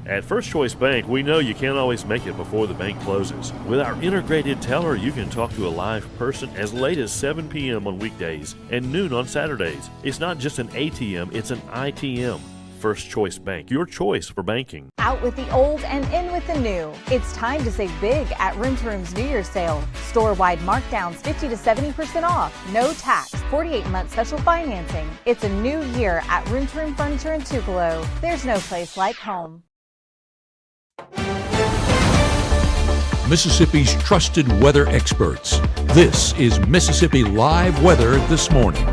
At First Choice Bank, we know you can't always make it before the bank closes. With our integrated teller, you can talk to a live person as late as 7 p.m. on weekdays and noon on Saturdays. It's not just an ATM, it's an ITM. First Choice Bank, your choice for banking. Out with the old and in with the new. It's time to save big at Room to Room's New Year's sale. Store-wide markdowns 50 to 70% off. No tax. 48-month special financing. It's a new year at Room to Room Furniture in Tupelo. There's no place like home. Mississippi's trusted weather experts. This is Mississippi Live Weather This Morning.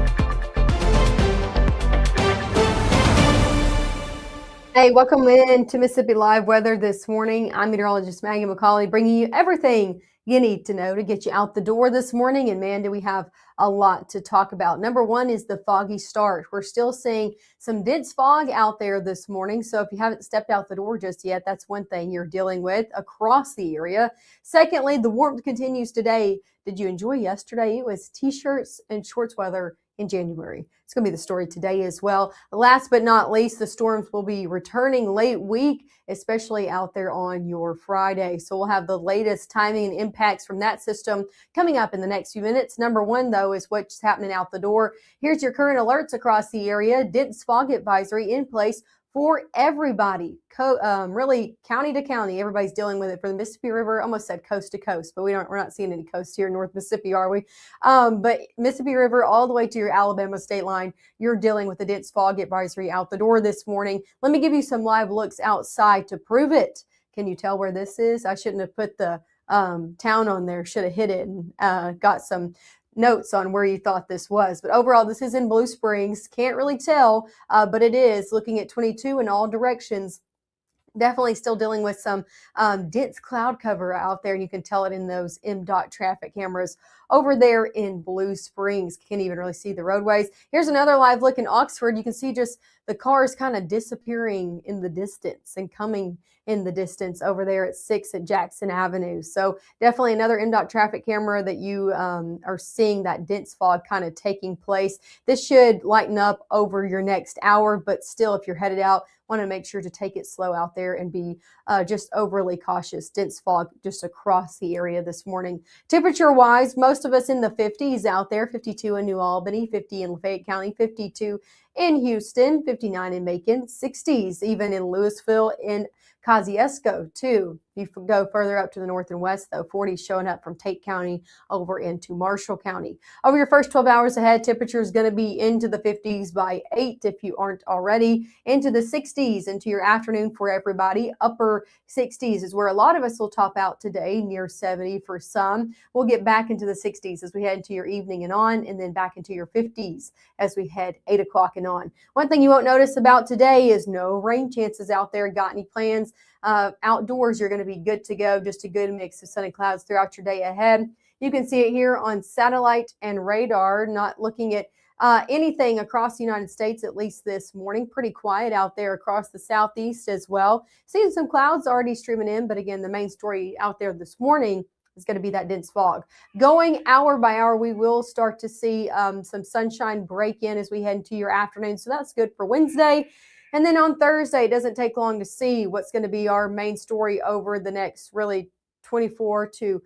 Hey, welcome in to Mississippi Live Weather This Morning. I'm meteorologist Maggye McCauley, bringing you everything you need to know to get you out the door this morning. And man, do we have a lot to talk about. Number one is the foggy start. We're still seeing some dense fog out there this morning. So if you haven't stepped out the door just yet, that's one thing you're dealing with across the area. Secondly, the warmth continues today. Did you enjoy yesterday? It was t-shirts and shorts weather in January. It's going to be the story today as well. Last but not least, the storms will be returning late week, especially out there on your Friday. So we'll have the latest timing and impacts from that system coming up in the next few minutes. Number one, though, is what's happening out the door. Here's your current alerts across the area. Dense fog advisory in place for everybody, really county to county. Everybody's dealing with it for the Mississippi River. Almost said coast to coast, but we're not seeing any coast here in North Mississippi, are we? But Mississippi River all the way to your Alabama state line, you're dealing with a dense fog advisory out the door this morning. Let me give you some live looks outside to prove it. Can you tell where this is? I shouldn't have put the town on there. Should have hit it and got some notes on where you thought this was. But overall, this is in Blue Springs. Can't really tell, but it is looking at 22 in all directions. Definitely still dealing with some dense cloud cover out there, and you can tell it in those MDOT traffic cameras over there in Blue Springs. Can't even really see the roadways. Here's another live look in Oxford. You can see just the cars kind of disappearing in the distance and coming in the distance over there at 6 at Jackson Avenue. So definitely another MDOT traffic camera that you are seeing that dense fog kind of taking place. This should lighten up over your next hour, but still, if you're headed out, want to make sure to take it slow out there and be just overly cautious. Dense fog just across the area this morning. Temperature wise, most of us in the 50s out there. 52 in New Albany, 50 in Lafayette County, 52 in Houston, 59 in Macon, 60s even in Louisville, in Kosciuszko too. You go further up to the north and west, though, 40 showing up from Tate County over into Marshall County. Over your first 12 hours ahead, temperature is going to be into the 50s by 8 if you aren't already, into the 60s into your afternoon for everybody. Upper 60s is where a lot of us will top out today, near 70 for some. We'll get back into the 60s as we head into your evening and on, and then back into your 50s as we head 8 o'clock and on. One thing you won't notice about today is no rain chances out there. Got any plans? Outdoors, you're going to be good to go. Just a good mix of sun and clouds throughout your day ahead. You can see it here on satellite and radar. Not looking at anything across the United States, at least this morning. Pretty quiet out there across the southeast as well. Seeing some clouds already streaming in, but again, the main story out there this morning is going to be that dense fog. Going hour by hour, we will start to see some sunshine break in as we head into your afternoon. So that's good for Wednesday. And then on Thursday, it doesn't take long to see what's going to be our main story over the next really 24 to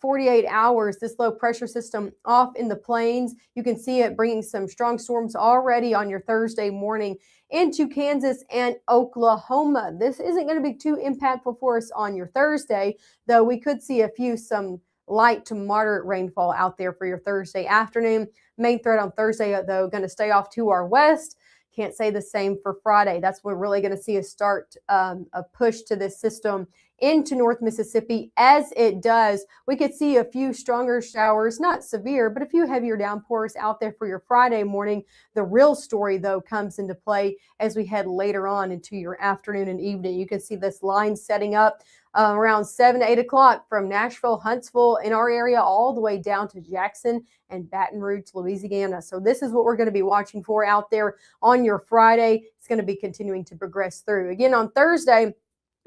48 hours. This low pressure system off in the plains. You can see it bringing some strong storms already on your Thursday morning into Kansas and Oklahoma. This isn't going to be too impactful for us on your Thursday, though we could see some light to moderate rainfall out there for your Thursday afternoon. Main threat on Thursday, though, going to stay off to our west. Can't say the same for Friday. That's when we're really going to see a push to this system into North Mississippi. As it does, we could see a few stronger showers, not severe, but a few heavier downpours out there for your Friday morning. The real story, though, comes into play as we head later on into your afternoon and evening. You can see this line setting up around 7 to 8 o'clock from Nashville, Huntsville in our area, all the way down to Jackson and Baton Rouge, Louisiana. So this is what we're going to be watching for out there on your Friday. It's going to be continuing to progress through. Again, on Thursday,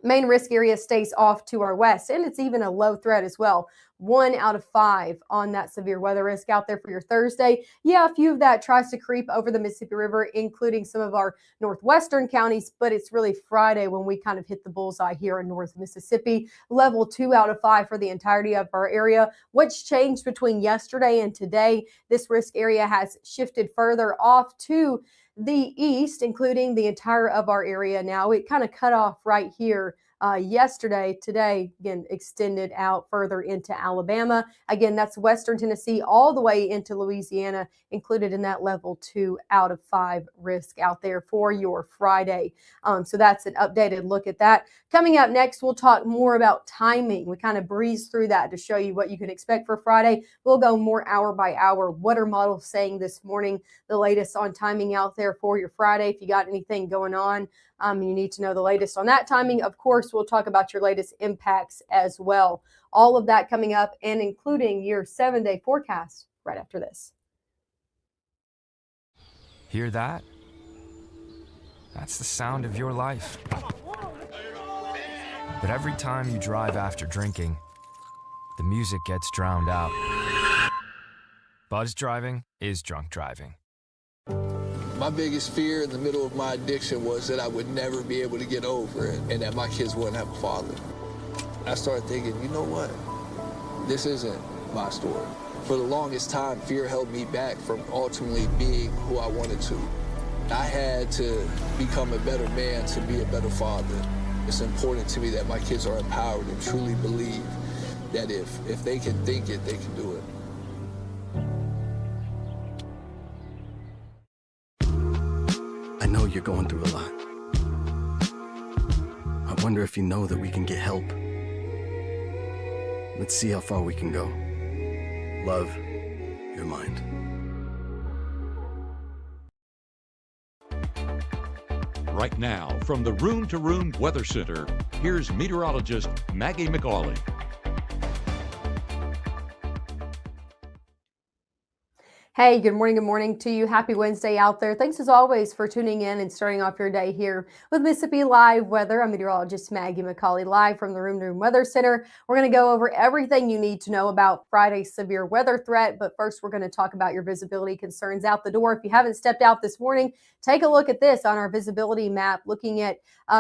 Main risk area stays off to our west, and it's even a low threat as well. 1 out of 5 on that severe weather risk out there for your Thursday. Yeah, a few of that tries to creep over the Mississippi River, including some of our northwestern counties, but it's really Friday when we kind of hit the bullseye here in North Mississippi. Level 2 out of 5 for the entirety of our area. What's changed between yesterday and today? This risk area has shifted further off to the east, including the entire of our area now. It kind of cut off right here yesterday. Today, again, extended out further into Alabama. Again, that's Western Tennessee all the way into Louisiana, included in that level 2 out of 5 risk out there for your Friday. So that's an updated look at that. Coming up next, we'll talk more about timing. We kind of breezed through that to show you what you can expect for Friday. We'll go more hour by hour. What are models saying this morning? The latest on timing out there for your Friday. If you got anything going on, you need to know the latest on that timing. Of course, we'll talk about your latest impacts as well. All of that coming up, and including your 7-day forecast right after this. Hear that? That's the sound of your life. But every time you drive after drinking, the music gets drowned out. Buzz driving is drunk driving. My biggest fear in the middle of my addiction was that I would never be able to get over it and that my kids wouldn't have a father. I started thinking, you know what? This isn't my story. For the longest time, fear held me back from ultimately being who I wanted to. I had to become a better man to be a better father. It's important to me that my kids are empowered and truly believe that if they can think it, they can do it. I know you're going through a lot. I wonder if you know that we can get help. Let's see how far we can go. Love, your mind. Right now, from the Room to Room Weather Center, here's meteorologist Maggye McCauley. Hey, good morning to you. Happy Wednesday out there. Thanks as always for tuning in and starting off your day here with Mississippi Live Weather. I'm meteorologist Maggye McCauley, live from the Room to Room Weather Center. We're going to go over everything you need to know about Friday's severe weather threat, but first we're going to talk about your visibility concerns out the door. If you haven't stepped out this morning, take a look at this on our visibility map, looking at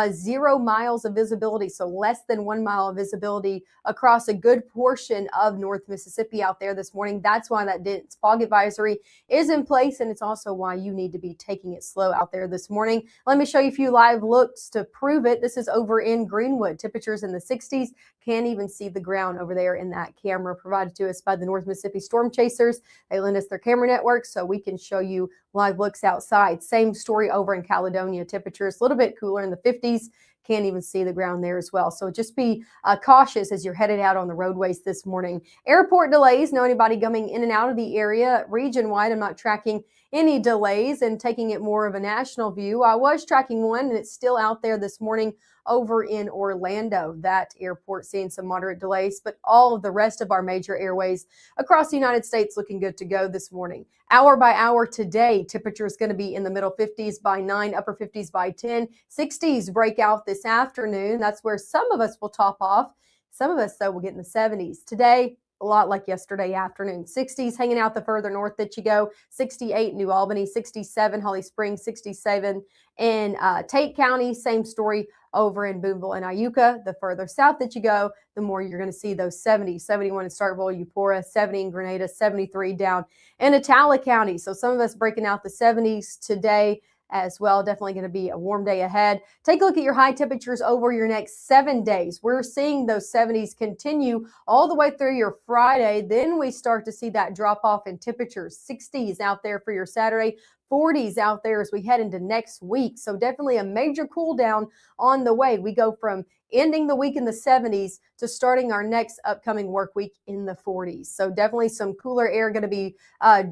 0 miles of visibility, so less than 1 mile of visibility across a good portion of North Mississippi out there this morning. That's why that dense fog advisory is in place, and it's also why you need to be taking it slow out there this morning. Let me show you a few live looks to prove it. This is over in Greenwood. Temperatures in the 60s. Can't even see the ground over there in that camera provided to us by the North Mississippi Storm Chasers. They lend us their camera network so we can show you live looks outside. Same story over in Caledonia. Temperatures a little bit cooler in the 50s. Can't even see the ground there as well. So just be cautious as you're headed out on the roadways this morning. Airport delays. Know anybody coming in and out of the area region-wide? I'm not tracking any delays and taking it more of a national view. I was tracking one, and it's still out there this morning over in Orlando. That airport seeing some moderate delays, but all of the rest of our major airways across the United States looking good to go this morning. Hour by hour today, temperature is going to be in the middle 50s by 9, upper 50s by 10. 60s break out this afternoon. That's where some of us will top off. Some of us, though, will get in the 70s. Today, a lot like yesterday afternoon. 60s hanging out the further north that you go. 68 New Albany, 67 Holly Springs, 67 in Tate County. Same story over in Boonville and Iuka. The further south that you go, the more you're going to see those 70s. 71 in Starkville, Eupora, 70 in Grenada, 73 down in Itala County. So some of us breaking out the 70s today as well. Definitely going to be a warm day ahead. Take a look at your high temperatures over your next 7 days. We're seeing those 70s continue all the way through your Friday. Then we start to see that drop off in temperatures. 60s out there for your Saturday. 40s out there as we head into next week. So definitely a major cool down on the way. We go from ending the week in the 70s to starting our next upcoming work week in the 40s. So definitely some cooler air going to be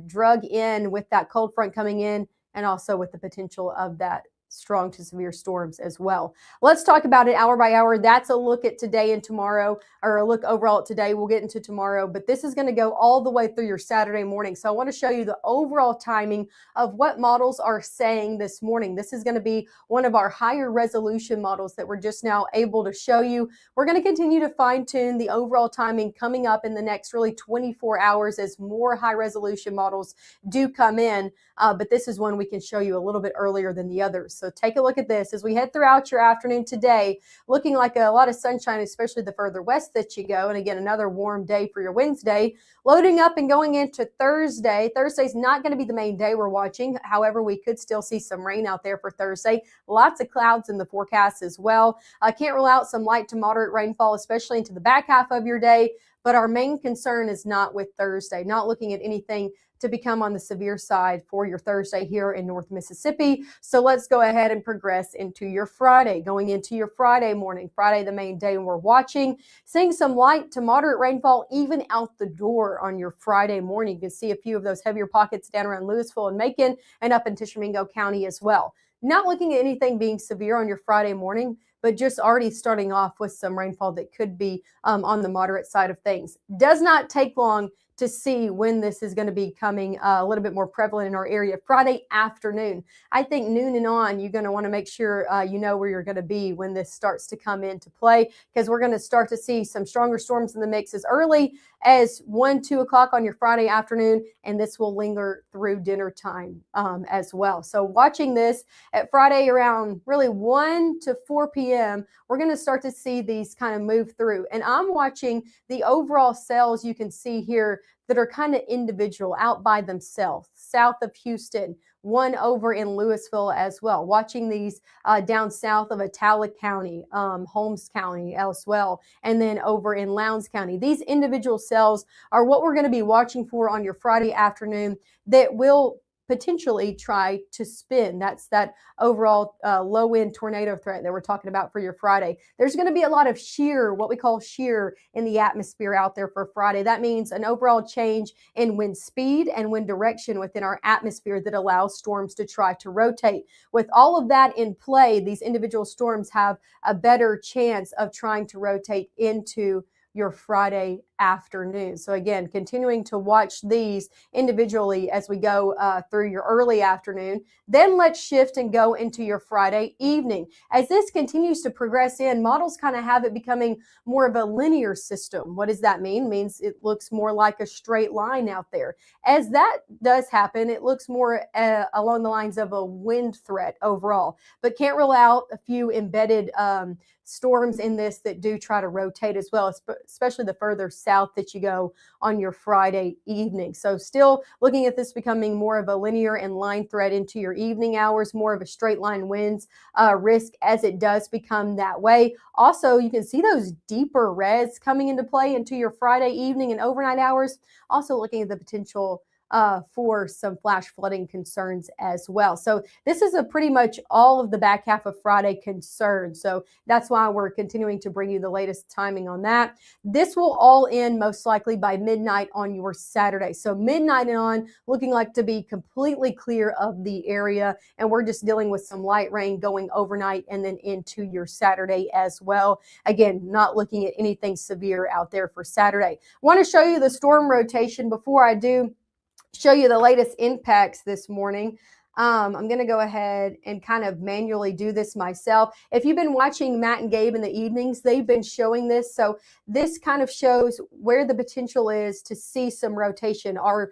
drug in with that cold front coming in, and also with the potential of that strong to severe storms as well. Let's talk about it hour by hour. That's a look at today and tomorrow, or a look overall at today. We'll get into tomorrow, but this is going to go all the way through your Saturday morning. So I want to show you the overall timing of what models are saying this morning. This is going to be one of our higher resolution models that we're just now able to show you. We're going to continue to fine tune the overall timing coming up in the next really 24 hours as more high resolution models do come in. But this is one we can show you a little bit earlier than the others. So take a look at this as we head throughout your afternoon today, looking like a lot of sunshine, especially the further west that you go. And again, another warm day for your Wednesday, loading up and going into Thursday. Thursday's not going to be the main day we're watching. However, we could still see some rain out there for Thursday. Lots of clouds in the forecast as well. I can't rule out some light to moderate rainfall, especially into the back half of your day. But our main concern is not with Thursday, not looking at anything to become on the severe side for your Thursday here in North Mississippi. So let's go ahead and progress into your Friday. Going into your Friday morning, Friday the main day we're watching, seeing some light to moderate rainfall even out the door on your Friday morning. You can see a few of those heavier pockets down around Louisville and Macon and up in Tishomingo County as well. Not looking at anything being severe on your Friday morning, but just already starting off with some rainfall that could be on the moderate side of things. Does not take long to see when this is going to be coming a little bit more prevalent in our area. Friday afternoon. I think noon and on, you're going to want to make sure you know where you're going to be when this starts to come into play, because we're going to start to see some stronger storms in the mix as early as 1, 2 o'clock on your Friday afternoon, and this will linger through dinner time as well. So watching this at Friday around really 1 to 4 p.m., we're going to start to see these kind of move through. And I'm watching the overall cells you can see here that are kind of individual out by themselves, south of Houston, one over in Louisville as well. Watching these down south of Italic County, Holmes County as well, and then over in Lowndes County. These individual cells are what we're going to be watching for on your Friday afternoon that will potentially try to spin. That's that overall low-end tornado threat that we're talking about for your Friday. There's going to be a lot of shear, what we call shear, in the atmosphere out there for Friday. That means an overall change in wind speed and wind direction within our atmosphere that allows storms to try to rotate. With all of that in play, these individual storms have a better chance of trying to rotate into your Friday afternoon. So again, continuing to watch these individually as we go through your early afternoon. Then let's shift and go into your Friday evening. As this continues to progress in, models kind of have it becoming more of a linear system. What does that mean? It means it looks more like a straight line out there. As that does happen, it looks more along the lines of a wind threat overall, but can't rule out a few embedded storms in this that do try to rotate as well, especially the further south that you go on your Friday evening. So still looking at this becoming more of a linear and line threat into your evening hours, more of a straight line winds risk as it does become that way. Also, you can see those deeper reds coming into play into your Friday evening and overnight hours. Also looking at the potential for some flash flooding concerns as well. So this is a pretty much all of the back half of Friday concern. So that's why we're continuing to bring you the latest timing on that. This will all end most likely by midnight on your Saturday. So midnight and on, looking like to be completely clear of the area. And we're just dealing with some light rain going overnight and then into your Saturday as well. Again, not looking at anything severe out there for Saturday. I want to show you the storm rotation before I do show you the latest impacts this morning. I'm going to go ahead and kind of manually do this myself. If you've been watching Matt and Gabe in the evenings, they've been showing this. So this kind of shows where the potential is to see some rotation. Our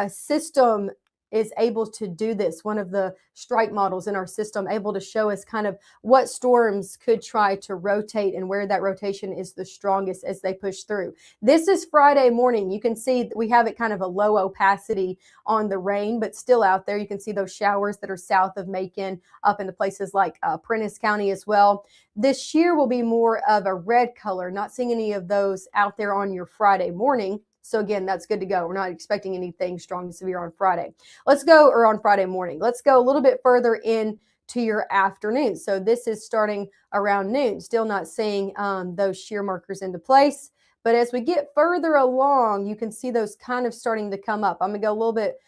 system is able to do this. One of the strike models in our system able to show us kind of what storms could try to rotate and where that rotation is the strongest as they push through. This is Friday morning. You can see we have it kind of a low opacity on the rain, but still out there. You can see those showers that are south of Macon up into places like Prentiss County as well. This shear will be more of a red color, not seeing any of those out there on your Friday morning. So again, that's good to go. We're not expecting anything strong to severe on Friday. Or on Friday morning. Let's go a little bit further in to your afternoon. So this is starting around noon. Still not seeing those shear markers into place. But as we get further along, you can see those kind of starting to come up. I'm going to go a little bit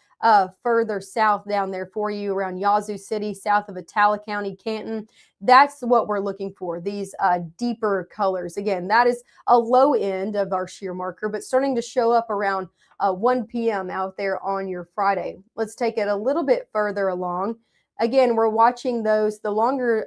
further south down there for you around Yazoo City, south of Attala County, Canton. That's what we're looking for, these deeper colors. Again, that is a low end of our shear marker, but starting to show up around 1 p.m. out there on your Friday. Let's take it a little bit further along. Again, we're watching those. The longer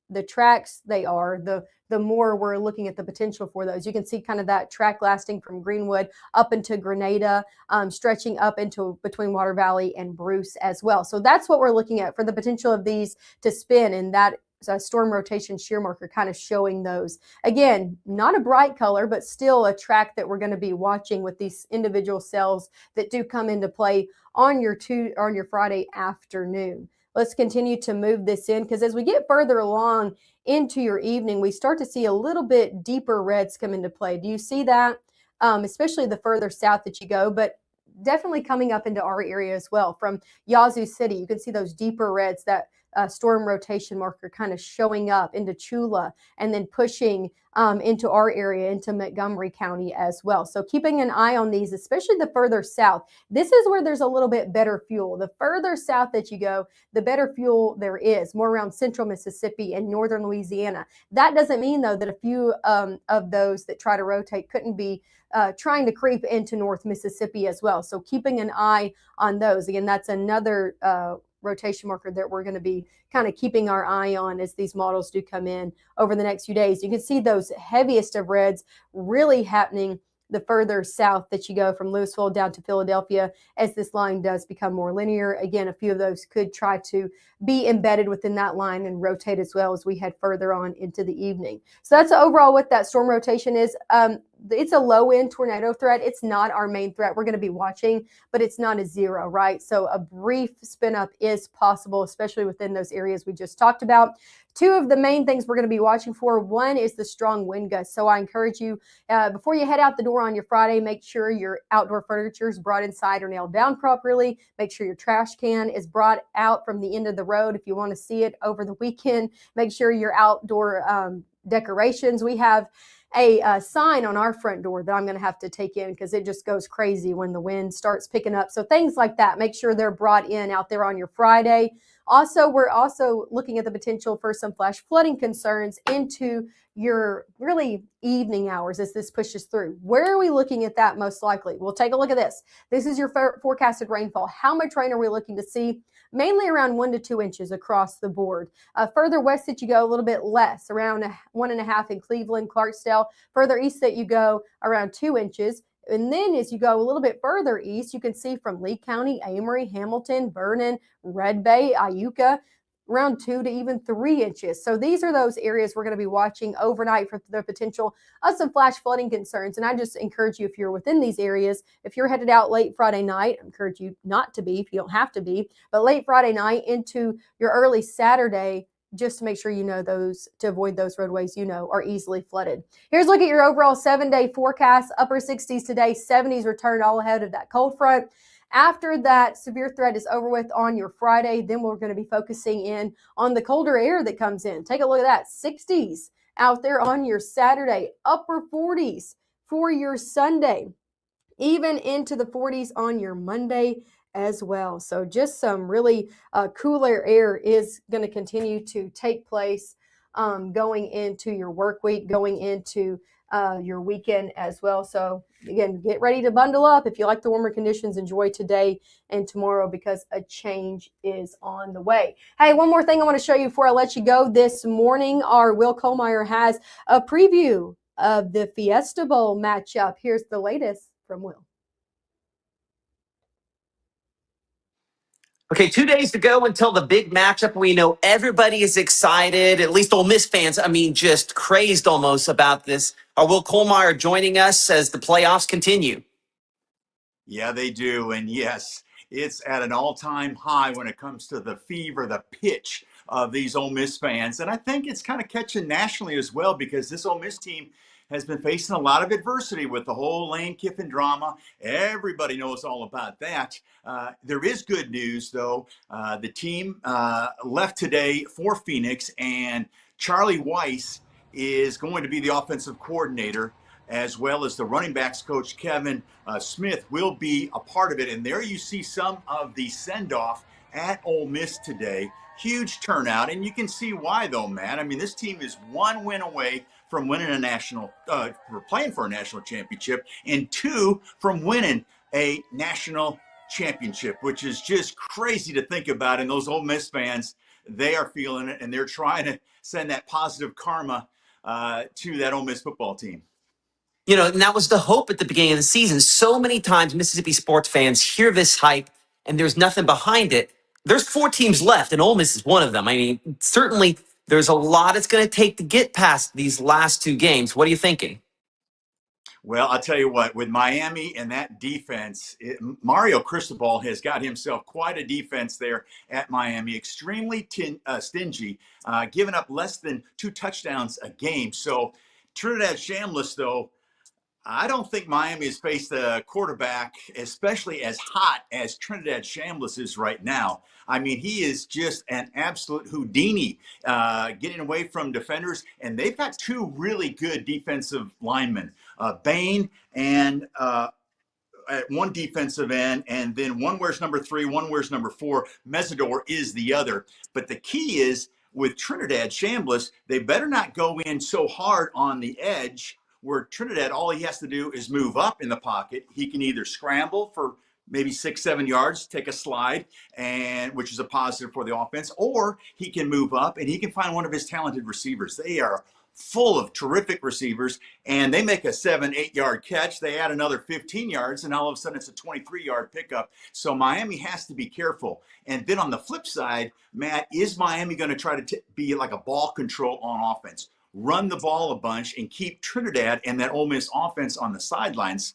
the tracks they are, the more we're looking at the potential for those. You can see kind of that track lasting from Greenwood up into Grenada, stretching up into between Water Valley and Bruce as well. So that's what we're looking at for the potential of these to spin, and that storm rotation shear marker kind of showing those. Again, not a bright color, but still a track that we're going to be watching with these individual cells that do come into play on your Friday afternoon. Let's continue to move this in, because as we get further along into your evening, we start to see a little bit deeper reds come into play. Do you see that? Especially the further south that you go, but definitely coming up into our area as well. From Yazoo City, you can see those deeper reds, that storm rotation marker kind of showing up into Chula and then pushing into our area, into Montgomery County as well. So keeping an eye on these, especially the further south. This is where there's a little bit better fuel. The further south that you go, the better fuel there is, more around central Mississippi and northern Louisiana. That doesn't mean, though, that a few of those that try to rotate couldn't be trying to creep into North Mississippi as well. So keeping an eye on those. Again, that's another rotation marker that we're going to be kind of keeping our eye on as these models do come in over the next few days. You can see those heaviest of reds really happening the further south that you go, from Louisville down to Philadelphia, as this line does become more linear. Again, a few of those could try to be embedded within that line and rotate as well as we head further on into the evening. So that's overall what that storm rotation is. It's a low-end tornado threat. It's not our main threat. We're going to be watching, but it's not a zero, right? So a brief spin-up is possible, especially within those areas we just talked about. Two of the main things we're going to be watching for, one is the strong wind gusts. So I encourage you, before you head out the door on your Friday, make sure your outdoor furniture is brought inside or nailed down properly. Make sure your trash can is brought out from the end of the road if you want to see it over the weekend. Make sure your outdoor decorations. We have a sign on our front door that I'm going to have to take in because it just goes crazy when the wind starts picking up. So things like that, make sure they're brought in out there on your Friday. Also, we're also looking at the potential for some flash flooding concerns into your really evening hours as this pushes through. Where are we looking at that most likely? We'll take a look at this. This is your forecasted rainfall. How much rain are we looking to see? Mainly around 1 to 2 inches across the board. Further west that you go, a little bit less, around 1.5 in Cleveland, Clarksdale. Further east that you go, around 2 inches. And then as you go a little bit further east, you can see from Lee County, Amory, Hamilton, Vernon, Red Bay, Iuka, around 2 to even 3 inches. So these are those areas we're going to be watching overnight for the potential of some flash flooding concerns. And I just encourage you, if you're within these areas, if you're headed out late Friday night, I encourage you not to be if you don't have to be, but late Friday night into your early Saturday, just to make sure you know those, to avoid those roadways are easily flooded. Here's a look at your overall 7-day forecast. Upper 60s today, 70s return all ahead of that cold front. After that severe threat is over with on your Friday, then we're going to be focusing in on the colder air that comes in. Take a look at that. 60s out there on your Saturday, upper 40s for your Sunday, even into the 40s on your Monday as well. So just some really cooler air is going to continue to take place going into your work week, going into your weekend as well. So again, get ready to bundle up. If you like the warmer conditions, enjoy today and tomorrow because a change is on the way. Hey, one more thing I want to show you before I let you go. This morning, our Will Kohlmeyer has a preview of the Fiesta Bowl matchup. Here's the latest from Will. Okay, 2 days to go until the big matchup. We know everybody is excited, at least Ole Miss fans. I mean, just crazed almost about this. Our Will Kohlmeyer joining us as the playoffs continue. Yeah, they do. And yes, it's at an all-time high when it comes to the fever, the pitch of these Ole Miss fans. And I think it's kind of catching nationally as well because this Ole Miss team has been facing a lot of adversity with the whole Lane Kiffin drama. Everybody knows all about that. There is good news, though. The team left today for Phoenix, and Charlie Weiss is going to be the offensive coordinator. as well as the running backs coach Kevin Smith will be a part of it. And there you see some of the send-off at Ole Miss today. Huge turnout, and you can see why, though, Matt. I mean, this team is one win away from winning a national, for playing for a national championship, and two from winning a national championship, which is just crazy to think about. And those Ole Miss fans, they are feeling it, and they're trying to send that positive karma to that Ole Miss football team. You know, and that was the hope at the beginning of the season. So many times Mississippi sports fans hear this hype and there's nothing behind it. There's 4 teams left, and Ole Miss is one of them. I mean, certainly there's a lot it's going to take to get past these last 2 games. What are you thinking? Well, I'll tell you what, with Miami and that defense, Mario Cristobal has got himself quite a defense there at Miami, extremely stingy, giving up less than 2 touchdowns a game. So Trinidad Shambliss, though, I don't think Miami has faced a quarterback, especially as hot as Trinidad Shambliss is right now. I mean, he is just an absolute Houdini, getting away from defenders. And they've got 2 really good defensive linemen, Bain and at one defensive end, and then one wears number 3, one wears number 4. Mesidor is the other. But the key is with Trinidad Shambliss, they better not go in so hard on the edge where Trinidad, all he has to do is move up in the pocket. He can either scramble for maybe 6-7 yards, take a slide, and which is a positive for the offense, or he can move up and he can find one of his talented receivers. They are full of terrific receivers, and they make a 7-8 yard catch. They add another 15 yards, and all of a sudden it's a 23-yard pickup. So Miami has to be careful. And then on the flip side, Matt, is Miami going to try to be like a ball control on offense? Run the ball a bunch and keep Trinidad and that Ole Miss offense on the sidelines?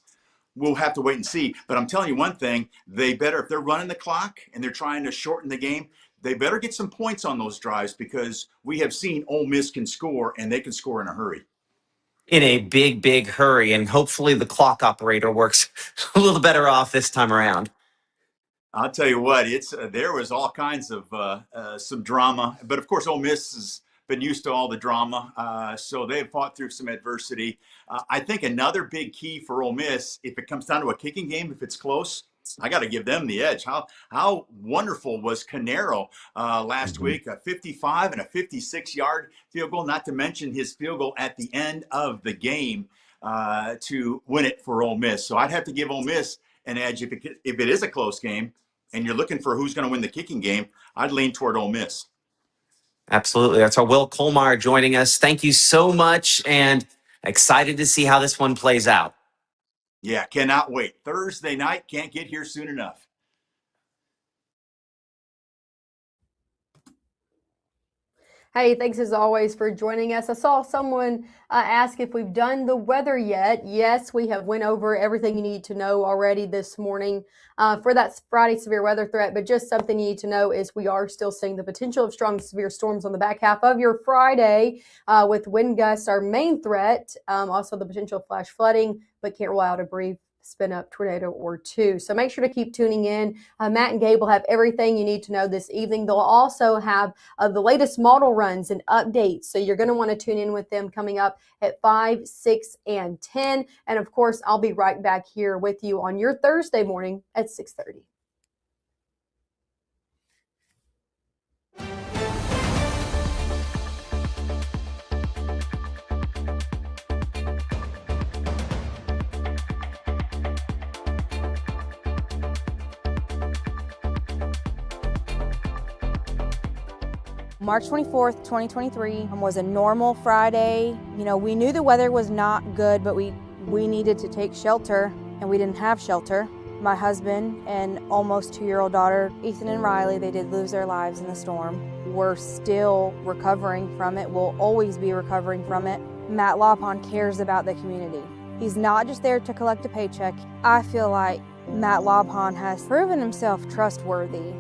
We'll have to wait and see. But I'm telling you one thing, they better, if they're running the clock and they're trying to shorten the game, they better get some points on those drives, because we have seen Ole Miss can score, and they can score in a hurry. In a big, big hurry, and hopefully the clock operator works a little better off this time around. I'll tell you what, there was all kinds of some drama, but of course Ole Miss has been used to all the drama, so they've fought through some adversity. I think another big key for Ole Miss, if it comes down to a kicking game, if it's close, I got to give them the edge. How wonderful was Canero last week? A 55 and a 56-yard field goal, not to mention his field goal at the end of the game to win it for Ole Miss. So I'd have to give Ole Miss an edge if it is a close game and you're looking for who's going to win the kicking game. I'd lean toward Ole Miss. Absolutely. That's our Will Colmeyer joining us. Thank you so much, and excited to see how this one plays out. Yeah, cannot wait. Thursday night, can't get here soon enough. Hey, thanks as always for joining us. I saw someone ask if we've done the weather yet. Yes, we have went over everything you need to know already this morning for that Friday severe weather threat. But just something you need to know is we are still seeing the potential of strong severe storms on the back half of your Friday with wind gusts, our main threat. Also the potential flash flooding, but can't rule out a brief spin up tornado or 2. So make sure to keep tuning in. Matt and Gabe will have everything you need to know this evening. They'll also have the latest model runs and updates. So you're going to want to tune in with them coming up at 5, 6, and 10. And of course, I'll be right back here with you on your Thursday morning at 6:30. March 24th, 2023 was a normal Friday. You know, we knew the weather was not good, but we needed to take shelter, and we didn't have shelter. My husband and almost 2-year-old daughter, Ethan and Riley, they did lose their lives in the storm. We're still recovering from it. We'll always be recovering from it. Matt Lopon cares about the community. He's not just there to collect a paycheck. I feel like Matt Lopon has proven himself trustworthy